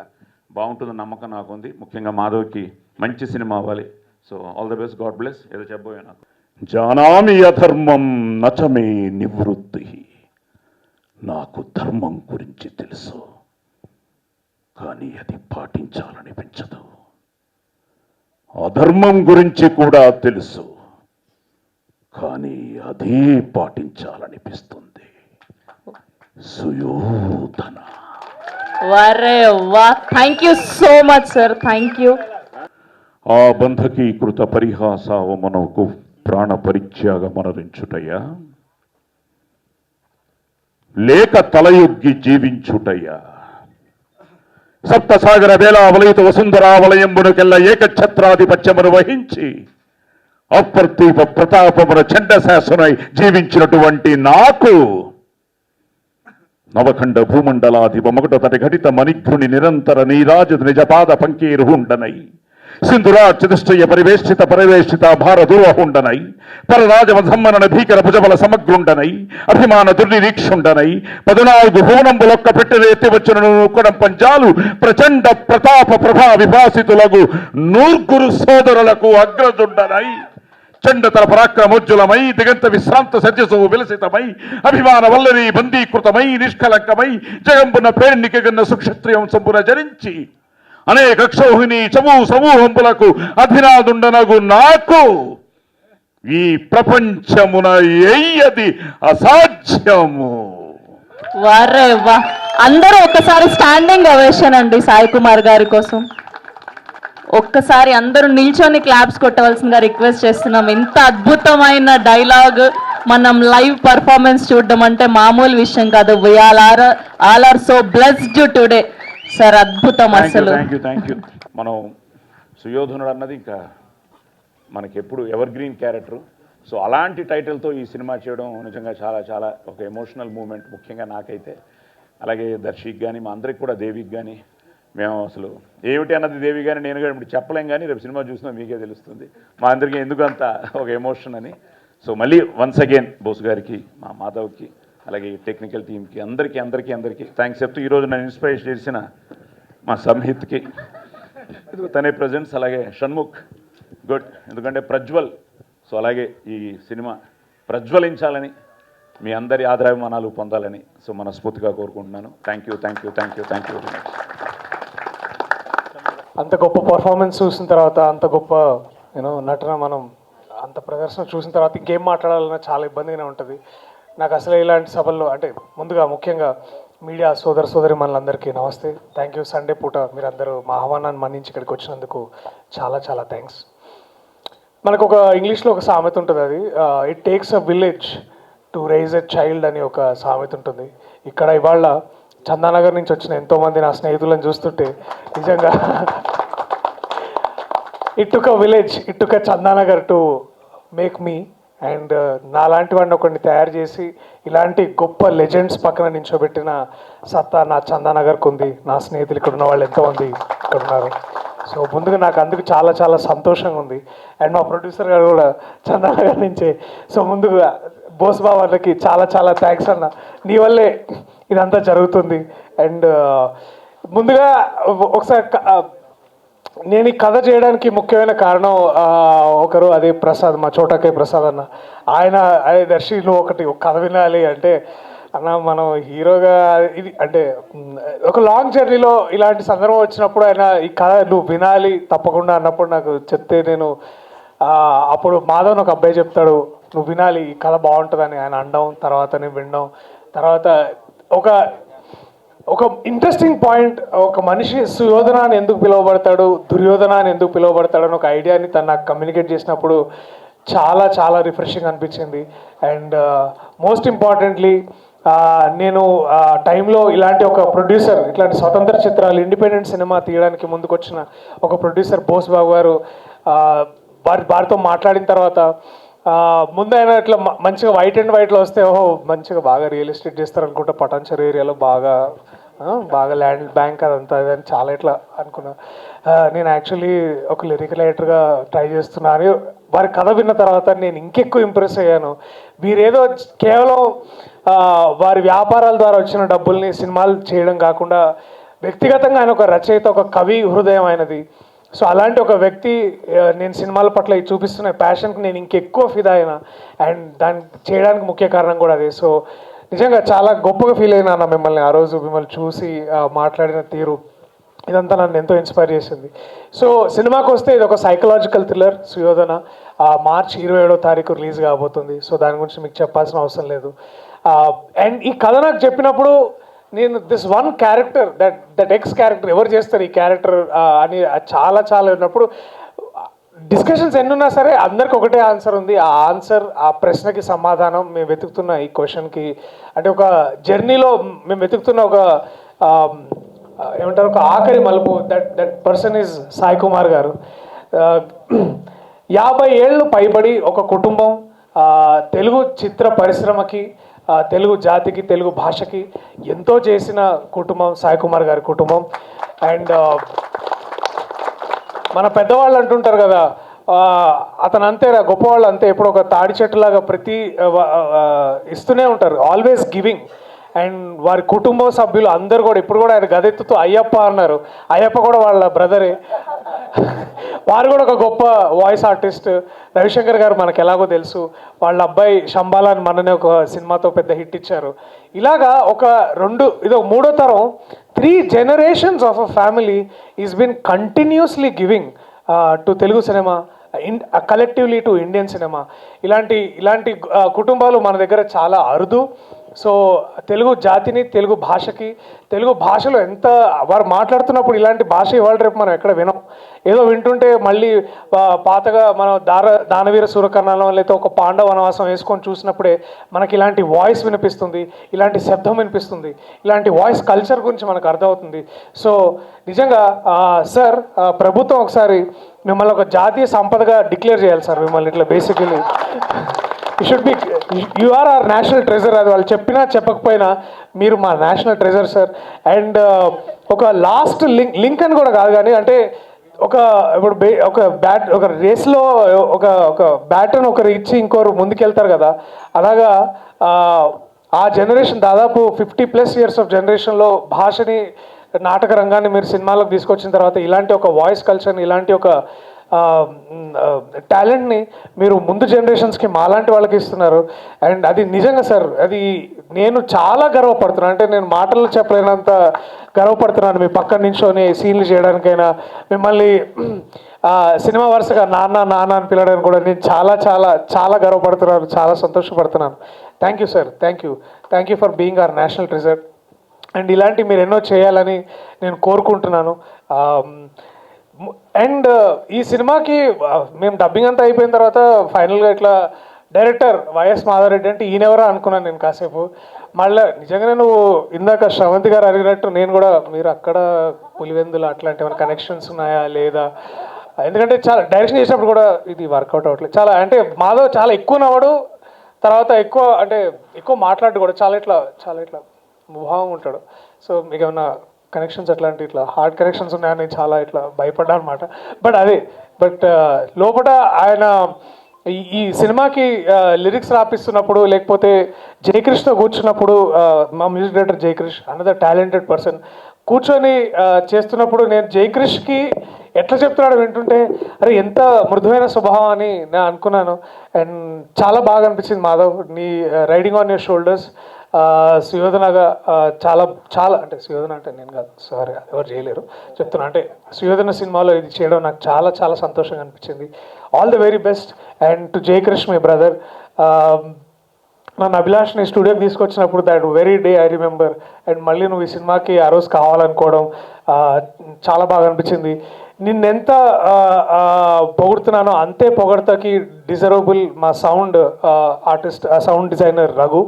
బాగుంటుందని నమ్మకం నాకు ఉంది. ముఖ్యంగా మాధవ్కి మంచి సినిమా అవ్వాలి. So all the best, God bless. ఏదో చెప్పబోయా నాకు. జానామి అధర్మం నచమే నివృత్తి, నాకు ధర్మం గురించి తెలుసు. కానీ అది పాటించాలనిపించదు. అధర్మం గురించి కూడా తెలుసు, కానీ అదే పాటించాలనిపిస్తుంది. సుయోధన. వరే వా, thank you so much sir, thank you. ఆ బంధకీకృత పరిహాసావమనకు ప్రాణ పరిత్యాగమనరించుటయ్యా, లేక తలయొగ్గి జీవించుటయ్యా. సప్తసాగర వేలావలయిత వసుంధరావలయంబునకెల్ల ఏకఛత్రాధిపత్యమును వహించి అప్రతీప ప్రతాపమున చండశాసనై జీవించినటువంటి నాకు నవఖండ భూమండలాధిప మొగట తటి ఘటిత మణిఘ్రుని నిరంతర నీరాజ నిజపాద పంకీరుహుండనై సింధురాచతుష్టయ పరివేష్టిత పరివేష్టిత భారదూరహుండనై పరరాజవధమ్మన భీకర భుజబల సమగ్రుండనై అభిమాన దుర్నిరీక్షుండనై 14 భువనంబులొక్క పెట్టెను ఎత్తివచ్చును నూక్కడం పంచాలు ప్రచండ ప్రతాప ప్రభా విభాసితులకు 9 సోదరులకు అగ్రజుండనై చండతల పరాక్రమోజ్వలమై దిగంత విశ్రాంత సత్యసో విలసితమై అభిమాన వల్లరి బందీకృతమై నిష్కలంకమై జగంబున పేర్నికగన్న సుక్షత్రియం సంపున జరించి అనేక క్షోహిణి సమూహంబులకు అధినాదుండనగు నాకు ఈ ప్రపంచమున ఎయ్యది అసాధ్యము. వరే వా, అందరూ ఒక్కసారి స్టాండింగ్ అవేషన్ అండి సాయి కుమార్ గారి కోసం. ఒక్కసారి అందరూ నిల్చొని క్లాప్స్ కొట్టవలసిందిగా రిక్వెస్ట్ చేస్తున్నాం. ఇంత అద్భుతమైన డైలాగ్ మనం లైవ్ పర్ఫార్మెన్స్ చూడడం అంటే మామూలు విషయం కాదు. We all are so blessed today sir. అద్భుతం అసలు. Thank you. మనం సుయోధనుడు అన్నది ఇంకా మనకి ఎప్పుడు ఎవర్ గ్రీన్ క్యారెక్టర్. సో అలాంటి టైటిల్తో ఈ సినిమా చేయడం నిజంగా చాలా చాలా ఒక ఎమోషనల్ మూమెంట్, ముఖ్యంగా నాకైతే. అలాగే దర్శికి కానీ మా అందరికి కూడా, దేవికి కానీ, మేము అసలు ఏమిటి అన్నది దేవి కానీ నేను కానీ ఇప్పుడు చెప్పలేం, కానీ రేపు సినిమా చూసినా మీకే తెలుస్తుంది మా అందరికీ ఎందుకంత ఒక ఎమోషన్ అని. సో మళ్ళీ వన్స్ అగైన్ బోస్ గారికి, మా మాధవ్కి, అలాగే ఈ టెక్నికల్ టీమ్కి అందరికీ థ్యాంక్స్ చెప్తూ ఈరోజు నన్ను ఇన్స్పైర్ చేసిన మా సంహిత్కి, తనే ప్రజెంట్స్, అలాగే షణ్ముఖ్ గుడ్, ఎందుకంటే ప్రజ్వల్. సో అలాగే ఈ సినిమా ప్రజ్వలించాలని, మీ అందరి ఆదరాభిమానాలు పొందాలని సో మనస్ఫూర్తిగా కోరుకుంటున్నాను. Thank you very much. అంత గొప్ప పర్ఫార్మెన్స్ చూసిన తర్వాత, అంత గొప్ప నటన, మనం అంత ప్రదర్శన చూసిన తర్వాత ఇంకేం మాట్లాడాలన్నా చాలా ఇబ్బందిగానే ఉంటుంది నాకు. అసలు ఇలాంటి సభల్లో అంటే ముందుగా ముఖ్యంగా మీడియా సోదరి మనలందరికీ నమస్తే. Thank you. సండే పూట మీరందరూ మా ఆహ్వానాన్ని మన్నించి ఇక్కడికి వచ్చినందుకు చాలా చాలా థ్యాంక్స్. మనకు ఒక ఇంగ్లీష్లో ఒక సామెత ఉంటుంది, అది it takes a village to rise a child అని ఒక సామెత ఉంటుంది. ఇక్కడ ఇవాళ చందానగర్ నుంచి వచ్చిన ఎంతోమంది నా స్నేహితులను చూస్తుంటే నిజంగా it took a village, it took a Chandanagar to make me. And నాలాంటి వాడిని ఒకరిని తయారు చేసి ఇలాంటి గొప్ప లెజెండ్స్ పక్కన నించోబెట్టిన సత్తా నా చందానగర్కు ఉంది. నా స్నేహితులు ఇక్కడ ఉన్న వాళ్ళు ఎంతోమంది ఇక్కడ ఉన్నారు. సో ముందుగా నాకు అందుకు చాలా చాలా సంతోషంగా ఉంది. అండ్ మా ప్రొడ్యూసర్ గారు కూడా చందానగర్ నుంచే. సో ముందుగా బోస్ బాబాకి చాలా చాలా థ్యాంక్స్ అన్న, నీ వల్లే ఇదంతా జరుగుతుంది. అండ్ ముందుగా ఒకసారి నేను ఈ కథ చేయడానికి ముఖ్యమైన కారణం ఒకరు, అదే ప్రసాద్, మా చోటకే ప్రసాద్ అన్న. ఆయన అదే దర్శి నువ్వు ఒక కథ వినాలి అంటే, అన్న మనం హీరోగా ఇది అంటే ఒక లాంగ్ జర్నీలో ఇలాంటి సందర్భం వచ్చినప్పుడు ఆయన ఈ కథ నువ్వు వినాలి తప్పకుండా అన్నప్పుడు నాకు చెప్తే, నేను అప్పుడు మాధవ్ ఒక అబ్బాయి చెప్తాడు నువ్వు వినాలి ఈ కథ బాగుంటుందని ఆయన అనడం, తర్వాత నేను వినడం, తర్వాత ఒక ఇంట్రెస్టింగ్ పాయింట్, ఒక మనిషి సుయోధన అని ఎందుకు పిలువబడతాడు, దుర్యోధన అని ఎందుకు పిలువబడతాడు అని ఒక ఐడియాని తను నాకు కమ్యూనికేట్ చేసినప్పుడు చాలా చాలా రిఫ్రెషింగ్ అనిపించింది. అండ్ మోస్ట్ ఇంపార్టెంట్లీ నేను టైంలో ఇలాంటి ఒక ప్రొడ్యూసర్, ఇట్లాంటి స్వతంత్ర చిత్రాలు ఇండిపెండెంట్ సినిమా తీయడానికి ముందుకొచ్చిన ఒక ప్రొడ్యూసర్ బోస్ బాబు గారు, వారితో మాట్లాడిన తర్వాత ముందు ఆయన ఇట్లా మంచిగా వైట్ అండ్ వైట్లో వస్తే ఓహో మంచిగా బాగా రియల్ ఎస్టేట్ చేస్తారు అనుకుంటా, పటాన్చర్ ఏరియాలో బాగా ల్యాండ్ బ్యాంక్ అదంతా అని చాలా ఇట్లా అనుకున్నా. నేను యాక్చువల్లీ ఒక లిరికల్ రైటర్గా ట్రై చేస్తున్నాను. వారి కథ విన్న తర్వాత నేను ఇంకెక్కువ ఇంప్రెస్ అయ్యాను. వీరేదో కేవలం వారి వ్యాపారాల ద్వారా వచ్చిన డబ్బుల్ని సినిమాలు చేయడం కాకుండా వ్యక్తిగతంగా ఆయన ఒక రచయిత, ఒక కవి హృదయం ఆయనది. సో అలాంటి ఒక వ్యక్తి నేను సినిమాల పట్ల చూపిస్తున్న ప్యాషన్కి నేను ఇంకెక్కువ ఫిదా అయినా. అండ్ దాన్ని చేయడానికి ముఖ్య కారణం కూడా అదే. సో నిజంగా చాలా గొప్పగా ఫీల్ అయినా మిమ్మల్ని ఆ రోజు, మిమ్మల్ని చూసి మాట్లాడిన తీరు ఇదంతా నన్ను ఎంతో ఇన్స్పైర్ చేసింది. సో సినిమాకి వస్తే ఇది ఒక సైకలాజికల్ థ్రిల్లర్ సుయోధన. మార్చ్ 27వ తారీఖు రిలీజ్ కాబోతుంది. సో దాని గురించి మీకు చెప్పాల్సిన అవసరం లేదు. అండ్ ఈ కథ నాకు చెప్పినప్పుడు నేను this one character that X character ఎవరు చేస్తారు ఈ క్యారెక్టర్ అని చాలా చాలా ఉన్నప్పుడు డిస్కషన్స్ ఎన్నున్నా సరే అందరికి ఒకటే ఆన్సర్ ఉంది. ఆ ఆన్సర్, ఆ ప్రశ్నకి సమాధానం మేము వెతుకుతున్న ఈ క్వశ్చన్కి, అంటే ఒక జర్నీలో మేము వెతుకుతున్న ఒక ఏమంటారు, ఒక ఆఖరి మలుపు. That person is Sai Kumar గారు. 50 ఏళ్ళు పైబడి ఒక కుటుంబం, తెలుగు చిత్ర పరిశ్రమకి, తెలుగు జాతికి, తెలుగు భాషకి ఎంతో చేసిన కుటుంబం సాయి కుమార్ గారి కుటుంబం. అండ్ మన పెద్దవాళ్ళు అంటుంటారు కదా, అతను అంతేరా, గొప్పవాళ్ళు అంతే, ఎప్పుడు ఒక తాడి చెట్టులాగా ప్రతి ఇస్తూనే ఉంటారు, ఆల్వేస్ గివింగ్. అండ్ వారి కుటుంబ సభ్యులు అందరూ కూడా ఇప్పుడు కూడా ఆయన గదెత్తుతూ అయ్యప్ప అన్నారు. అయ్యప్ప కూడా వాళ్ళ బ్రదరే. వారు కూడా ఒక గొప్ప వాయిస్ ఆర్టిస్ట్. రవిశంకర్ గారు మనకు ఎలాగో తెలుసు, వాళ్ళ అబ్బాయి శంబాలాని మననే ఒక సినిమాతో పెద్ద హిట్ ఇచ్చారు. ఇలాగా ఒక ఇదో 3వ తరం, 3 generations of a family is bin continuously giving to Telugu cinema, collectively to Indian cinema. ఇలాంటి కుటుంబాలు మన దగ్గర చాలా అరుదు. సో తెలుగు జాతిని, తెలుగు భాషకి, తెలుగు భాషలో ఎంత వారు మాట్లాడుతున్నప్పుడు ఇలాంటి భాష ఇవాళ రేపు మనం ఎక్కడ వినం. ఏదో వింటుంటే మళ్ళీ పాతగా మనం దానవీర సూరకర్ణలో లేకపోతే ఒక పాండవ వనవాసం వేసుకొని చూసినప్పుడే మనకి ఇలాంటి వాయిస్ వినిపిస్తుంది, ఇలాంటి శబ్దం వినిపిస్తుంది, ఇలాంటి వాయిస్ కల్చర్ గురించి మనకు అర్థమవుతుంది. సో నిజంగా సార్, ప్రభుత్వం ఒకసారి మిమ్మల్ని ఒక జాతీయ సంపదగా డిక్లేర్ చేయాలి సార్. మిమ్మల్ని ఇట్లా basically you are our national treasure. అది వాళ్ళు చెప్పినా చెప్పకపోయినా మీరు మా నేషనల్ ట్రెజర్ సార్. అండ్ ఒక లాస్ట్ లింక్ అని కూడా కాదు కానీ, అంటే ఇప్పుడు ఒక రేస్లో ఒక బ్యాటర్ని ఒకరు ఇచ్చి ఇంకోరు ముందుకెళ్తారు కదా, అలాగా ఆ జనరేషన్ దాదాపు 50+ years ఆఫ్ జనరేషన్లో భాషని, నాటక రంగాన్ని మీరు సినిమాలకు తీసుకొచ్చిన తర్వాత ఇలాంటి ఒక వాయిస్ కల్చర్ని, ఇలాంటి ఒక టాలెంట్ని మీరు ముందు జనరేషన్స్కి మాలాంటి వాళ్ళకి ఇస్తున్నారు. అండ్ అది నిజంగా సార్, అది నేను చాలా గర్వపడుతున్నాను. అంటే నేను మాటల్లో చెప్పలేనంత గర్వపడుతున్నాను. మీ పక్కన నించొని సీన్లు చేయడానికైనా, మిమ్మల్ని సినిమా వరుసగా నాన్న నాన్న అని పిలవడానికి కూడా నేను చాలా చాలా చాలా గర్వపడుతున్నాను, చాలా సంతోషపడుతున్నాను. Thank you sir, thank you for being our national treasure. And ఇలాంటి మీరు ఎన్నో చేయాలని నేను కోరుకుంటున్నాను. అండ్ ఈ సినిమాకి మేము డబ్బింగ్ అంతా అయిపోయిన తర్వాత ఫైనల్గా ఇట్లా డైరెక్టర్ వైఎస్ మాధవరెడ్డి అంటే ఈయనెవరా అనుకున్నాను నేను కాసేపు. మళ్ళీ నిజంగానే నువ్వు ఇందాక శ్రవంతి గారు అడిగినట్టు నేను కూడా, మీరు అక్కడ పులివెందులు అట్లాంటి ఏమైనా కనెక్షన్స్ ఉన్నాయా లేదా, ఎందుకంటే చాలా డైరెక్షన్ చేసినప్పుడు కూడా ఇది వర్కౌట్ అవ్వట్లేదు. చాలా అంటే మాధవ్ చాలా ఎక్కువ నవ్వడు, తర్వాత ఎక్కువ మాట్లాడు కూడా, చాలా ఇట్లా ముభావం ఉంటాడు. సో మీకు ఏమన్నా కనెక్షన్స్ అట్లాంటి ఇట్లా హార్డ్ కనెక్షన్స్ ఉన్నాయని చాలా ఇట్లా భయపడ్డా అనమాట. బట్ లోపల ఆయన ఈ సినిమాకి లిరిక్స్ రాపిస్తున్నప్పుడు, లేకపోతే జయకృష్ణతో కూర్చున్నప్పుడు, మా music director Jayakrish another talented person, కూర్చొని చేస్తున్నప్పుడు నేను జయకృష్కి ఎట్లా చెప్తున్నాడు వింటుంటే, అరే ఎంత మృదువైన స్వభావం అని నేను అనుకున్నాను. అండ్ చాలా బాగా అనిపించింది మాధవ్, నీ రైడింగ్ ఆన్ యువర్ షోల్డర్స్. సుయోధనగా చాలా అంటే సుయోధన అంటే నేను కాదు, సారీ, ఎవరు చేయలేరు చెప్తున్నా. అంటే సుయోధన సినిమాలో ఇది చేయడం నాకు చాలా చాలా సంతోషంగా అనిపించింది. All the very best. And to Jayakrishna my brother, నన్ను అభిలాష్ని స్టూడియోకి తీసుకొచ్చినప్పుడు that very day I remember. And మళ్ళీ నువ్వు ఈ సినిమాకి ఆ రోజు కావాలనుకోవడం చాలా బాగా అనిపించింది. నిన్నెంత పొగుడుతున్నానో అంతే పొగడతకి డిజర్వబుల్ మా sound artist, sound designer Raghu.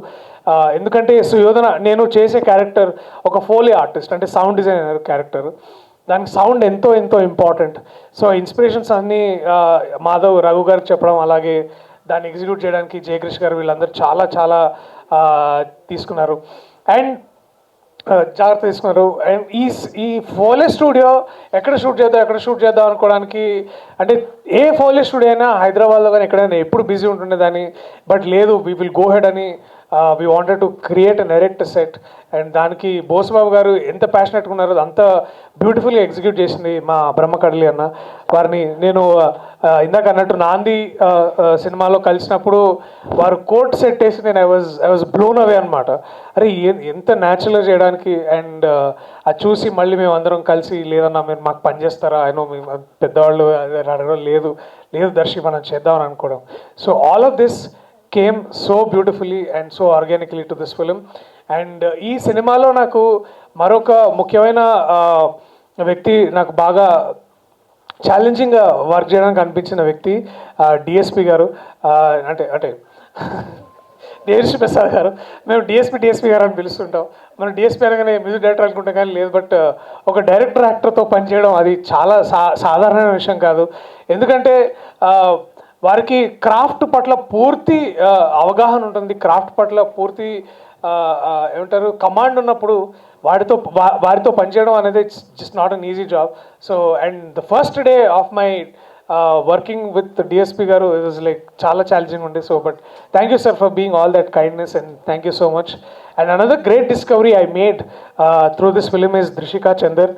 ఎందుకంటే సుయోధన నేను చేసే క్యారెక్టర్ ఒక ఫోలీ ఆర్టిస్ట్, అంటే సౌండ్ డిజైనర్ క్యారెక్టర్. దానికి సౌండ్ ఎంతో ఇంపార్టెంట్. సో ఇన్స్పిరేషన్స్ అన్నీ మాధవ్ రఘు గారికి చెప్పడం, అలాగే దాన్ని ఎగ్జిక్యూట్ చేయడానికి జయకృష్ణ గారు, వీళ్ళందరూ చాలా చాలా తీసుకున్నారు అండ్ జాగ్రత్త తీసుకున్నారు. అండ్ ఈ ఫోలే స్టూడియో ఎక్కడ షూట్ చేద్దాం అనుకోవడానికి, అంటే ఏ ఫోలే స్టూడియో అయినా హైదరాబాద్లో కానీ ఎక్కడైనా ఎప్పుడు బిజీ ఉంటుండేదాన్ని. బట్ లేదు, వీ విల్ గో హెడ్ అని we wanted to create an erect set, and దానికి బోసుబాబు గారు ఎంత ప్యాషనెట్గా ఉన్నారో అంత బ్యూటిఫుల్లీ ఎగ్జిక్యూట్ చేసింది మా బ్రహ్మ కడలి అన్న. వారిని నేను ఇందాక అన్నట్టు నాంది సినిమాలో కలిసినప్పుడు వారు కోట్ సెట్ వేసి నేను ఐ వాజ్ బ్లోన్ అవే అనమాట. అరే ఎంత న్యాచురల్గా చేయడానికి, అండ్ అది చూసి మళ్ళీ మేము అందరం కలిసి లేదన్నా మీరు మాకు పని చేస్తారా, అయినో మేము పెద్దవాళ్ళు అడగడం లేదు దర్శి మనం చేద్దామని అనుకోవడం. So all of this came so beautifully and so organically to this film. And ఈ సినిమాలో నాకు మరొక ముఖ్యమైన వ్యక్తి, నాకు బాగా ఛాలెంజింగ్గా వర్క్ చేయడానికి అనిపించిన వ్యక్తి డిఎస్పి గారు, అంటే దేవిశ్రీ ప్రసాద్ గారు. మేము డిఎస్పి గారు అని పిలుస్తుంటాం. మనం డిఎస్పి అనగానే మ్యూజిక్ డైరెక్టర్ అనుకుంటాం కానీ లేదు, బట్ ఒక డైరెక్టర్ యాక్టర్తో పనిచేయడం అది చాలా సాధారణమైన విషయం కాదు. ఎందుకంటే వారికి క్రాఫ్ట్ పట్ల పూర్తి అవగాహన ఉంటుంది, క్రాఫ్ట్ పట్ల పూర్తి ఏమంటారు కమాండ్ ఉన్నప్పుడు వారితో పనిచేయడం అనేది just not an easy job. So and the first day of my working with DSP గారు ఇట్ వాజ్ లైక్ చాలా ఛాలెంజింగ్ ఉండే. So but thank you sir for being all that kindness and thank you so much. And another great discovery I made through this film is Dhrushika Chandar,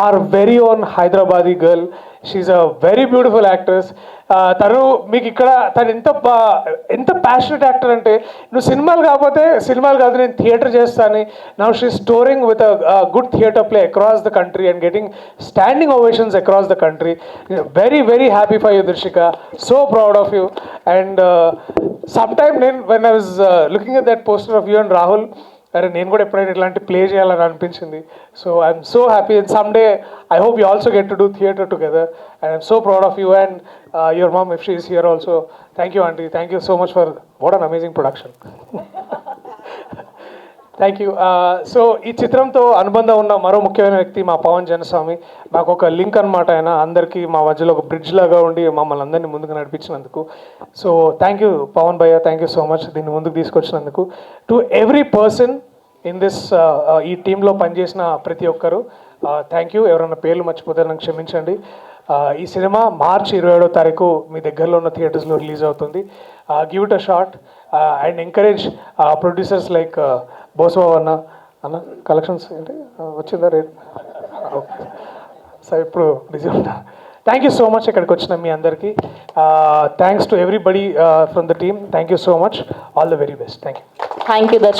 our very own Hyderabadi girl. She's a very beautiful actress. తను మీకు ఇక్కడ తను ఎంత passionate actor అంటే, నువ్వు సినిమాలు కాదు నేను థియేటర్ చేస్తాను. Now she's touring with good theatre play across the country and getting standing ovations across the country. Very very happy for you Dhrushika, so proud of you. And some time when I was looking at that poster of you and Rahul, అరే నేను కూడా ఎప్పుడైనా ఇట్లాంటి play చేయాలని అనిపించింది. So I'm so happy. And some day I hope you also get to do theatre together. And I'm so proud of you and your mom if she is here also. Thank you aunty, thank you so much for what an amazing production. Thank you. So ఈ చిత్రంతో అనుబంధం ఉన్న మరో ముఖ్యమైన వ్యక్తి మా పవన్ జనస్వామి. మాకు ఒక లింక్ అనమాట. ఆయన అందరికీ మా మధ్యలో ఒక బ్రిడ్జ్ లాగా ఉండి మమ్మల్ని అందరినీ ముందుకు నడిపించినందుకు. So thank you Pawan bhaiya, thank you so much దీన్ని ముందుకు తీసుకొచ్చినందుకు. To every person in this ఈ టీంలో పనిచేసిన ప్రతి ఒక్కరు థ్యాంక్ యూ. ఎవరైనా పేర్లు మర్చిపోతే నాకు క్షమించండి. ఈ సినిమా మార్చి 27వ తారీఖు మీ దగ్గరలో ఉన్న థియేటర్స్లో రిలీజ్ అవుతుంది. Give it a shot and encourage producers like Bosubabu అన్న కలెక్షన్స్ ఏంటి వచ్చిందా రేట్ సార్ ఇప్పుడు బిజీ ఉంటా. థ్యాంక్ యూ సో మచ్ ఇక్కడికి వచ్చిన మీ అందరికీ. Thanks to everybody from the team. Thank you so much. All the very best. Thank you. Thank you Darshan.